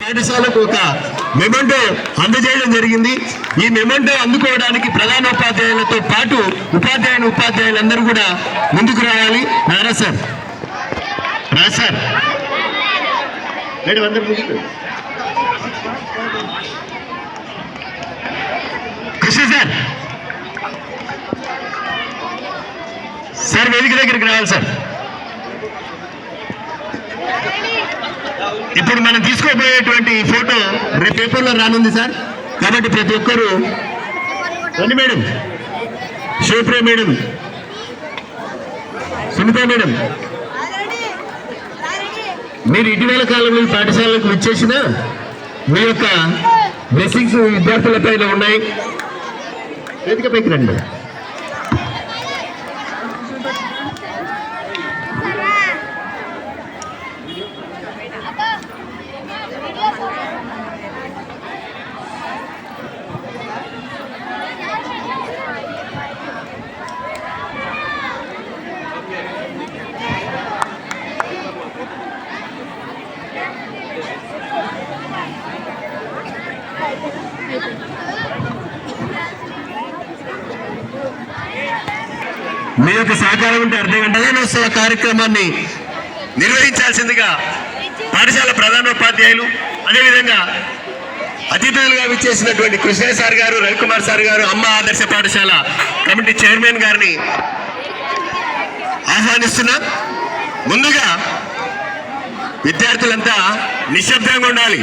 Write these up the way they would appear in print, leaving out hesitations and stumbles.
పాఠశాలకు ఒక మెమెంటో అందజేయడం జరిగింది. ఈ మెమెంటో అందుకోవడానికి ప్రధానోపాధ్యాయులతో పాటు ఉపాధ్యాయులందరూ కూడా ముందుకు రావాలి. రా సార్ కృష్ణ సార్ వేదిక దగ్గరికి రావాలి సార్. ఇప్పుడు మనం తీసుకోబోయేటువంటి ఫోటో రేపు పేపర్లో రానుంది సార్. కాబట్టి ప్రతి ఒక్కరూ రండి madam, Shivapriya madam, Sunitha madam, మీరు ఇటీవల కాలంలో పాఠశాలకు విచ్చేసిన మీ యొక్క బ్లెస్సింగ్స్ విద్యార్థులపైన ఉన్నాయి. వేదికపైకి రండి. మీ యొక్క సహకారం ఉంటే అర్ధ గంటలోనోత్సవ కార్యక్రమాన్ని నిర్వహించాల్సిందిగా పాఠశాల ప్రధానోపాధ్యాయులు, అదేవిధంగా అతిథులుగా విచ్చేసినటువంటి కృష్ణ సార్ గారు, రవికుమార్ సార్ గారు, అమ్మ ఆదర్శ పాఠశాల కమిటీ చైర్మన్ గారిని ఆహ్వానిస్తున్నా. ముందుగా విద్యార్థులంతా నిశ్శబ్దంగా ఉండాలి.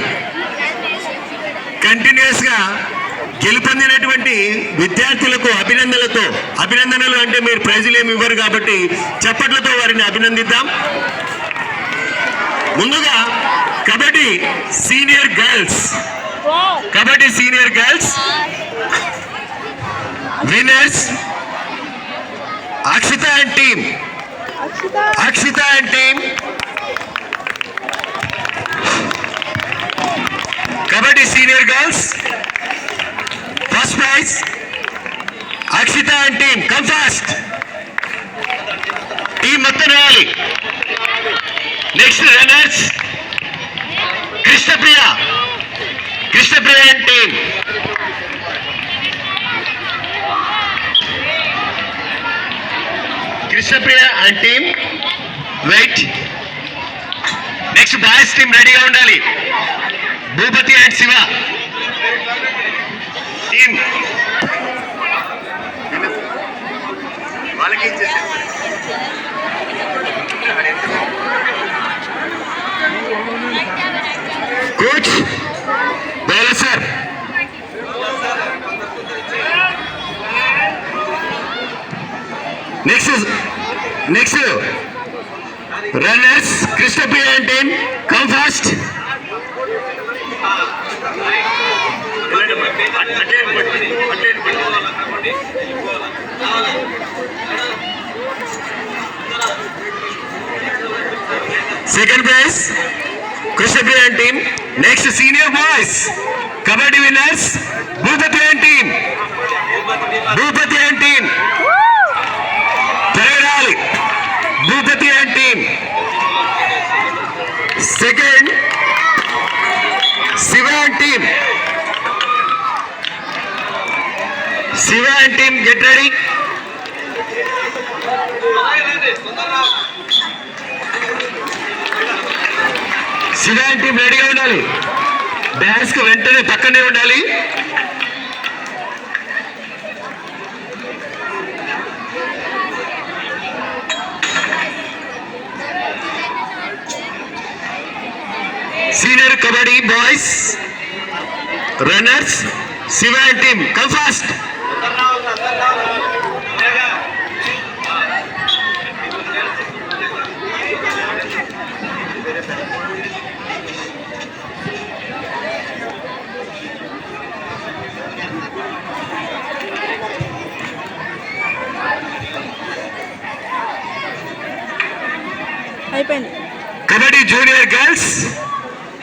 కంటిన్యూస్ గా గెలుపొందినటువంటి విద్యార్థులకు అభినందనలు అంటే మీరు ప్రైజులు ఏమి ఇవ్వరు కాబట్టి చప్పట్లతో వారిని అభినందిద్దాం. ముందుగా kabaddi senior girls winners Akshitha and team. Kabaddi senior girls first prize Akshitha and team. Come fast, team మొత్తం రావాలి. Next runners Krishnapriya and team. Krishnapriya and team wait. Next boys team రెడీగా ఉండాలి. Bhupathi and Shiva team. వాళ్ళకి coach bowler sir. Next runners Krishnapriya and team. Come fast. Second prize Krishnapriya and team. Next senior boys kabaddi winners Bhupathi and team. తెరగాలి Bhupathi and team. Second Shiva and team. Get ready. Shiva and team రెడీగా ఉండాలి. Dance కు వెంటనే పక్కనే ఉండాలి. Senior kabaddi boys runners Shiva and team. Come fast. అయిపోయింది. Kabaddi junior girls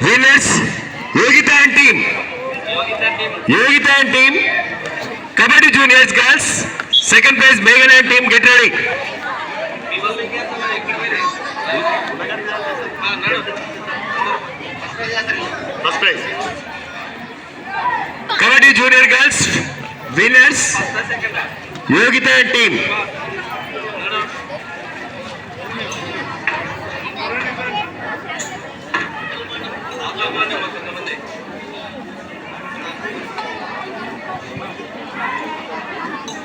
winners Yogitha and team. Kabaddi juniors girls second prize మేఘన్ and team. Get ready. First prize junior girls winners Yogitha team.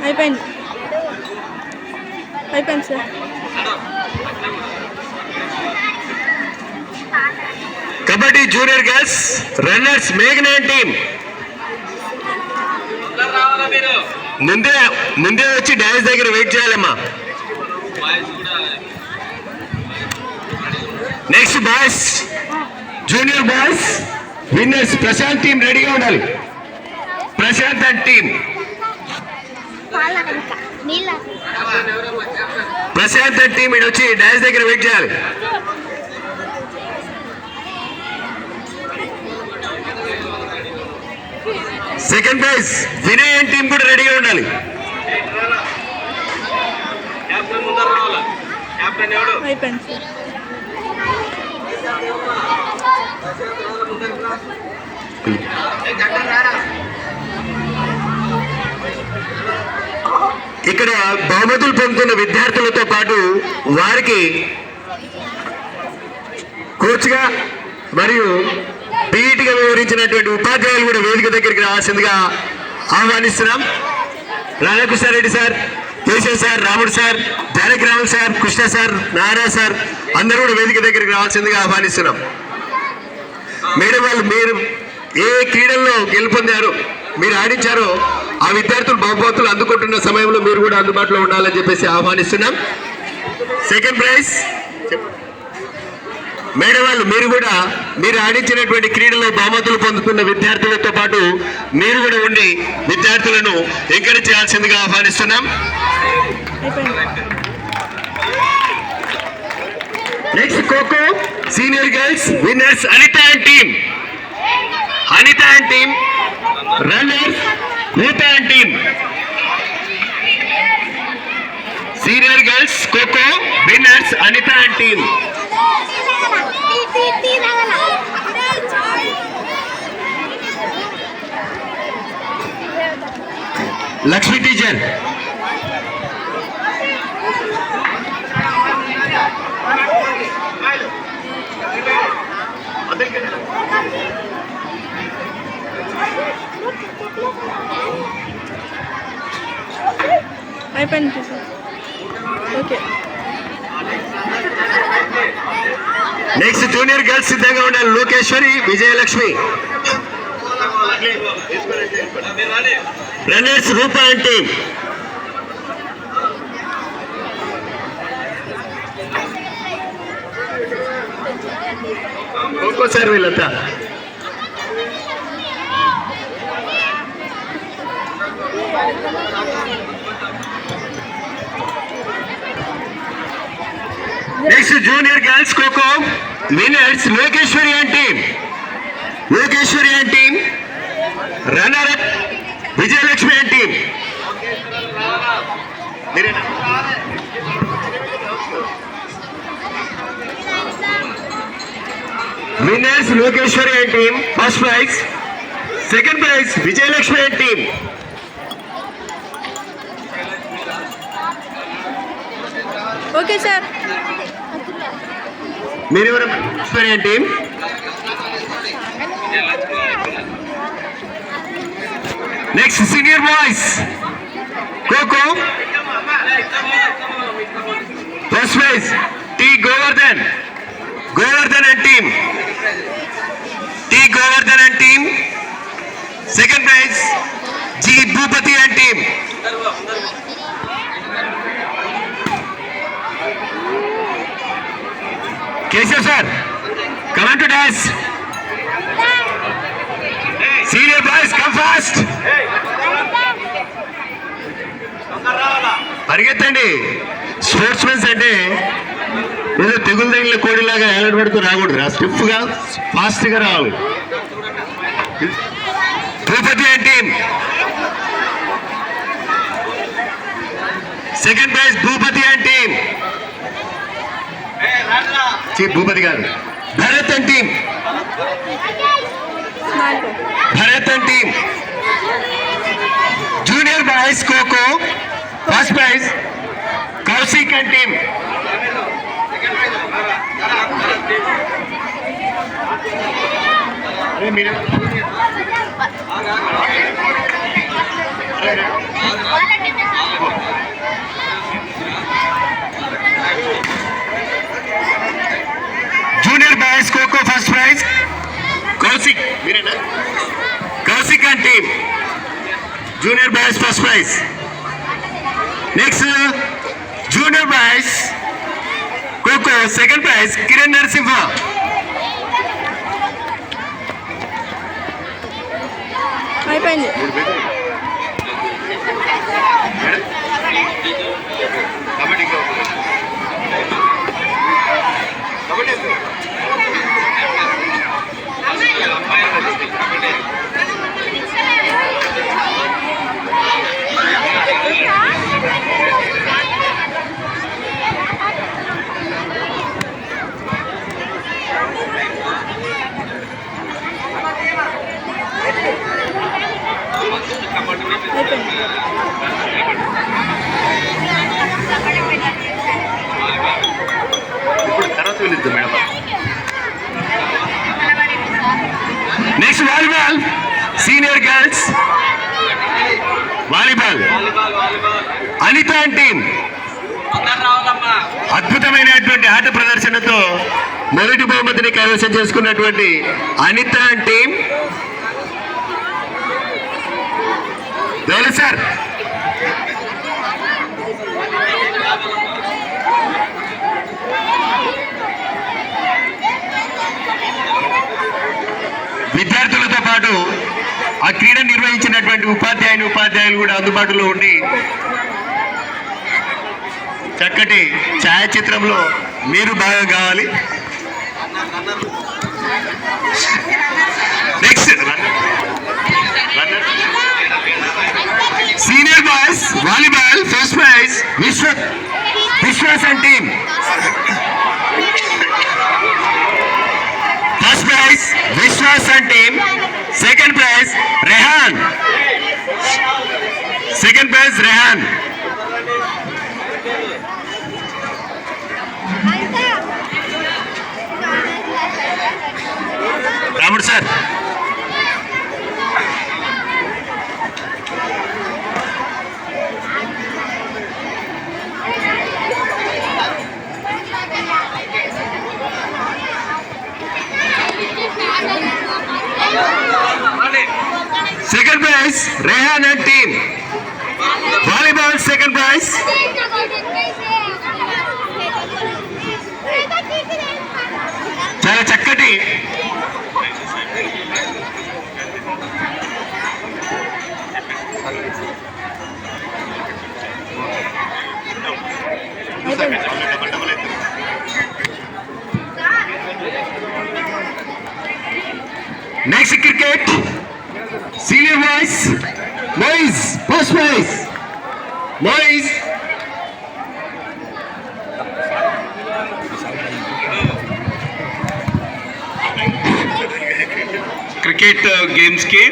అయిపోయింది అయిపోయింది sir. Kabaddi junior girls runners మేఘనా team. ముందే వచ్చి dance దగ్గర wait చేయాలమ్మా. Next boys junior boys winners Prashanth team రెడీగా ఉండాలి. Prashanth and team. Prashanth and team ఇటు వచ్చి డాన్స్ దగ్గర వెయిట్ చేయాలి. Second prize Vinay and team కూడా రెడీగా ఉండాలి. అయిపోయింది సార్. ఇక్కడ బహుమతులు పొందుతున్న విద్యార్థులతో పాటు వారికి కోచ్గా మరియు పీఈటీగా వివరించినటువంటి ఉపాధ్యాయులు కూడా వేదిక దగ్గరికి రావాల్సిందిగా ఆహ్వానిస్తున్నాం. రాధాకృష్ణారెడ్డి సార్, కేశవ్ సార్, రాముడు sir, Janakiramulu sir, Krishna sir, Narayana sir అందరూ కూడా వేదిక దగ్గరికి రావాల్సిందిగా ఆహ్వానిస్తున్నాం. మేడం వాళ్ళు మీరు ఏ క్రీడల్లో గెలుపొందారో మీరు ఆడించారో ఆ విద్యార్థులు బహుమతులు అందుకుంటున్న సమయంలో మీరు కూడా అందుబాటులో ఉండాలని చెప్పేసి ఆహ్వానిస్తున్నాం. సెకండ్ ప్రైజ్ మేడం వాళ్ళు మీరు ఆడించినటువంటి క్రీడలో బహుమతులు పొందుతున్న విద్యార్థులతో పాటు మీరు కూడా ఉండి విద్యార్థులను ఎంకరేజ్ చేయాల్సిందిగా ఆహ్వానిస్తున్నాం. Next kho kho senior girls winners Anitha and team. Anitha and team runners Roopa and team. Senior girls kho kho winners Anitha and team. Lakshmi teacher. అయిపోయింది sir. Okay. Next junior girls సిద్ధంగా ఉండాలి. Lokeshwari, Vijayalakshmi. Runners Roopa and team. ఒక్కోసారి వీళ్ళంతా next junior girls kho kho winners Lokeshwari and team. Lokeshwari and team runner Vijayalakshmi and team. Winners Lokeshwari and team first prize. Second prize Vijayalakshmi and team. Okay sir. మీరు ఎవరు team? Next senior boys kho kho first praise T Govardhan. Govardhan and team. T Govardhan and team. Second praise G Bhupathi and team. Keshav sir, come on to dance. Senior boys, come fast. పరిగెత్తండి. Sports men's అంటే ఏదో తెగులు తగిలిన కోడిలాగా ఏలాడబడుతూ రాకూడదు. Stiff గా fast గా రావాలి. Bhupathi and team. Second prize Bhupathi and team. Bhupathi garu. Bharath and team. Bharath and team. Boys kho kho first prize Kaushik and team. Junior boys kho kho first prize Kaushik, మీరేనా? Kaushik and team, junior boys first prize. Next junior boys kho kho second prize Kiran Narasimha. అయిపోయింది. ఇప్పుడు తర్వాత వెళ్ళిద్దాం madam. Next volleyball senior girls volleyball Anitha and team. అద్భుతమైనటువంటి ఆట ప్రదర్శనతో మొదటి బహుమతిని కైవసం చేసుకున్నటువంటి అనిత అండ్ టీమ్. సార్ విద్యార్థులతో పాటు ఆ క్రీడ నిర్వహించినటువంటి ఉపాధ్యాయులు కూడా అందుబాటులో ఉండి చక్కటి ఛాయాచిత్రంలో మీరు బాగా కావాలి. Next senior boys volleyball first prize Vishwas and team. First prize Vishwas and team, second prize Rehan. Second prize Rehan. Ramudu sir second prize Rehan and team volleyball second prize. చాలా చక్కటి next cricket senior boys boys first prize boys. Cricket గేమ్స్కి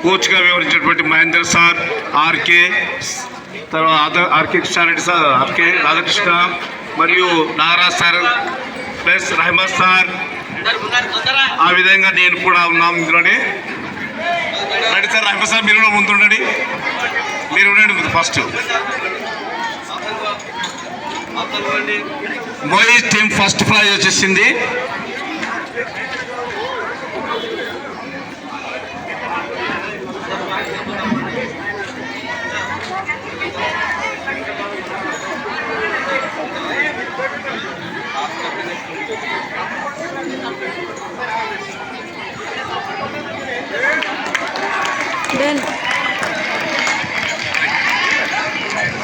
కోచ్గా వివరించినటువంటి Mahender sir, RK, తర్వాత RK Krishna Reddy sir, RK Radhakrishna మరియు Nagaraj sir plus Rahmat sir, ఆ విధంగా నేను కూడా ఉన్నాం ఇందులోనే. రండి సార్, రహమద్ సార్ మీరు కూడా ముందుండండి, మీరు ఉండండి first. Boys team first prize వచ్చేసింది.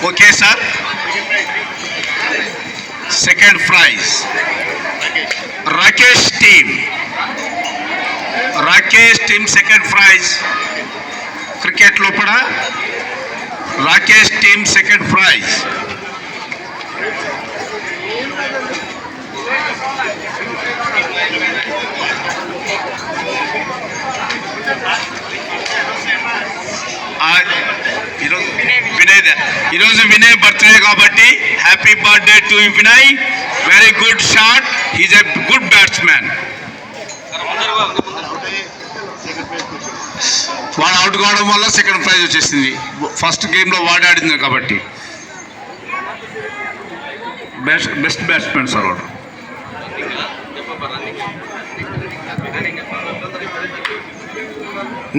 Okay sir, second prize Rakesh team second prize. Cricket లోపల రాకేష్ టీమ్ సెకండ్ ప్రైజ్. ఈరోజు ఈరోజు వినయ్ బర్త్డే కాబట్టి happy birthday to Vinay. Very good shot. He's a good batsman. వాడు అవుట్ కావడం వల్ల సెకండ్ ప్రైజ్ వచ్చేసింది. ఫస్ట్ గేమ్లో వాడు ఆడింది కాబట్టి బెస్ట్ బ్యాట్స్మెన్ సార్ వాడు.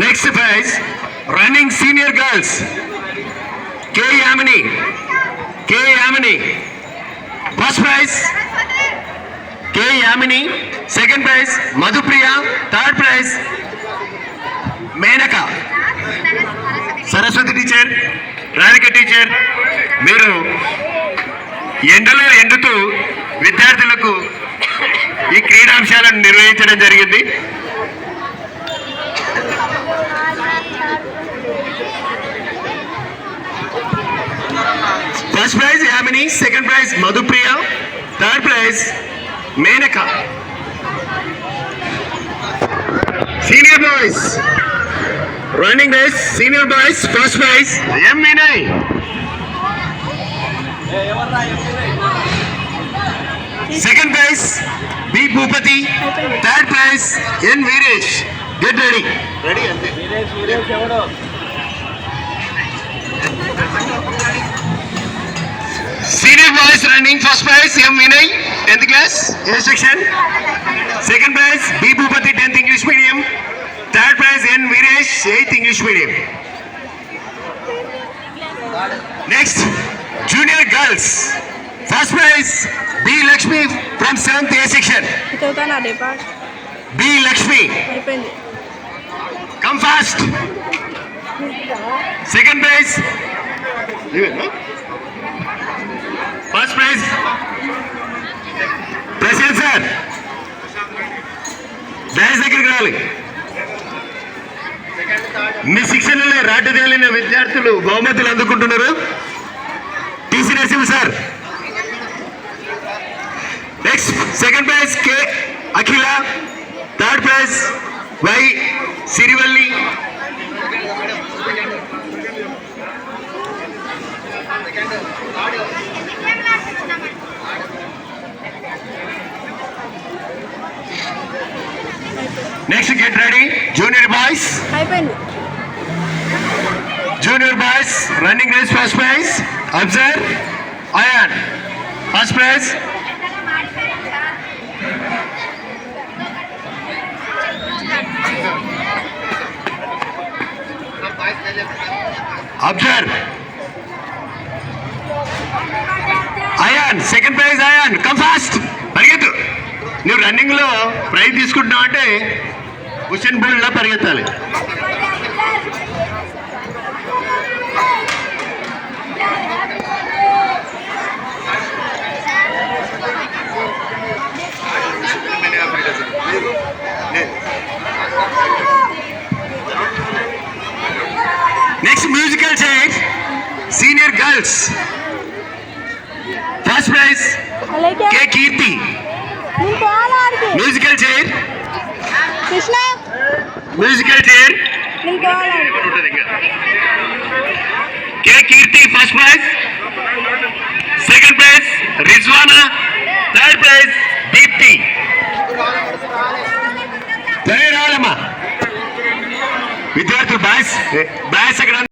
Next prize running senior girls K Yamini. First prize K Yamini, second prize Madhupriya, third prize Menaka. Saraswathi teacher, Radhika teacher, మీరు ఎండలో ఎండుతూ విద్యార్థులకు ఈ క్రీడాంశాలను నిర్వహించడం జరిగింది. First prize Yamini, second prize Madhupriya, third prize Menaka. Senior boys running race, senior boys first prize M Vinay, second prize B Bhupathi, third prize N Veeresh. Get ready. Senior boys running, first prize M Vinay, 10th class, A section. Second prize B Bhupati, 10th English medium. Third prize N Viresh, 8th English medium. Next, junior girls. First prize B Lakshmi from 7th A section. చదువుతానా depart B Lakshmi, అయిపోయింది. come fast. Second prize. First prize president sir dance దగ్గరికి రావాలి. మీ శిక్షణలో రాటు తేలిన విద్యార్థులు బహుమతులు అందుకుంటున్నారు. TC Narasimha sir. Next second prize K Akhila, third prize Y Sirivalli. Next get ready junior boys. అయిపోయింది. Junior boys running race first prize Abzar Ayan, first prize. Abzar Ayan, second prize Ayan. Come fast, పరిగెత్తు. నువ్వు రన్నింగ్ లో ప్రైజ్ తీసుకుంటున్నావు అంటే హుసేన్ బోల్ట్ లా పరిగెత్తాలి. Next musical chair senior girls. First prize అలాగే K Keerthi. నేను పోవాలా ఆడికి? Musical chair, Krishna musical chair నేను పోవాలా ఆడికి? K Keerthi first prize, second prize Rizwana, third prize Deepthi. రావాలమ్మా విద్యార్థులు బాయ్స్ అక్కడ